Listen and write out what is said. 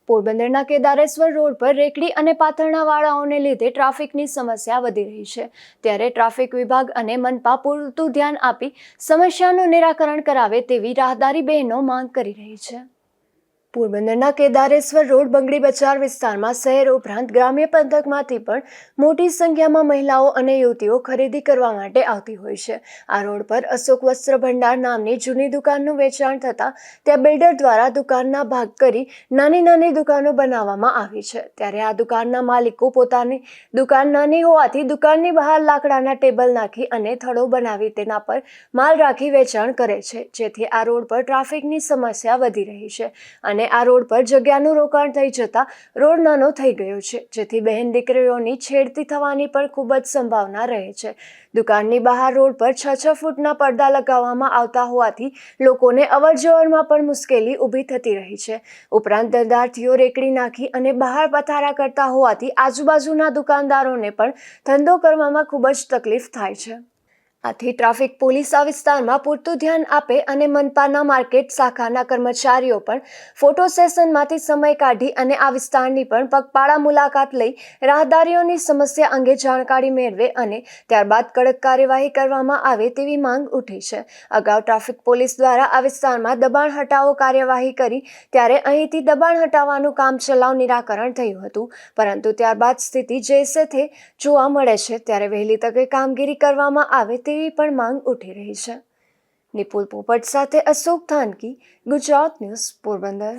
પોરબંદરના કેદારેશ્વર રોડ પર રેકડી અને પાથરણાવાળાઓને લીધે ટ્રાફિકની સમસ્યા વધી રહી છે। ત્યારે ટ્રાફિક વિભાગ અને મનપા પૂરતું ધ્યાન આપી સમસ્યાનું નિરાકરણ કરાવે તેવી રાહદારી બહેનો માંગ કરી રહી છે। પોરબંદરના કેદારેશ્વર રોડ બંગડી બજાર વિસ્તારમાં શહેર ઉપરાંત ગ્રામ્ય પંથકમાંથી પણ મોટી સંખ્યામાં મહિલાઓ અને યુવતીઓ ખરીદી કરવા માટે આવતી હોય છે। આ રોડ પર અશોક વસ્ત્ર ભંડાર નામની જૂની દુકાનનું વેચાણ થતાં ત્યાં બિલ્ડર દ્વારા દુકાનના ભાગ કરી નાની નાની દુકાનો બનાવવામાં આવી છે। ત્યારે આ દુકાનના માલિકો પોતાની દુકાન નાની હોવાથી દુકાનની બહાર લાકડાના ટેબલ નાખી અને થડો બનાવી તેના પર માલ રાખી વેચાણ કરે છે, જેથી આ રોડ પર ટ્રાફિકની સમસ્યા વધી રહી છે અને આ રોડ પર જગ્યાનું રોકાણ થઈ જતા રોડ નાનો થઈ ગયો છે, જેથી બહેન દીકરીઓની છેડતી થવાની પણ ખૂબ જ સંભાવના રહે છે। દુકાનની બહાર રોડ પર 6-6 ફૂટના પડદા લગાવવામાં આવતા હોવાથી લોકોને અવરજવરમાં પણ મુશ્કેલી ઊભી થતી રહી છે। ઉપરાંત ધંધાર્થીઓ રેકડી નાખી અને બહાર પથારા કરતા હોવાથી આજુબાજુના દુકાનદારોને પણ ધંધો કરવામાં ખૂબ જ તકલીફ થાય છે। આથી ટ્રાફિક પોલીસ આ વિસ્તારમાં પૂરતું ધ્યાન આપે અને મનપાના માર્કેટ શાખાના કર્મચારીઓ પણ ફોટો સેશનમાંથી સમય કાઢી અને આ વિસ્તારની પણ પગપાળા મુલાકાત લઈ રાહદારીઓની સમસ્યા અંગે જાણકારી મેળવે અને ત્યારબાદ કડક કાર્યવાહી કરવામાં આવે તેવી માંગ ઉઠી છે। અગાઉ ટ્રાફિક પોલીસ દ્વારા આ વિસ્તારમાં દબાણ હટાવો કાર્યવાહી કરી ત્યારે અહીંથી દબાણ હટાવવાનું કામચલાઉ નિરાકરણ થયું હતું, પરંતુ ત્યારબાદ સ્થિતિ જૈસે થે જોવા મળે છે। ત્યારે વહેલી તકે કામગીરી કરવામાં આવે તેવી પણ માંગ ઉઠી રહી છે। નિપુલ પોપટ સાથે અશોક થાનકી, ગુજરાત ન્યૂઝ, પોરબંદર।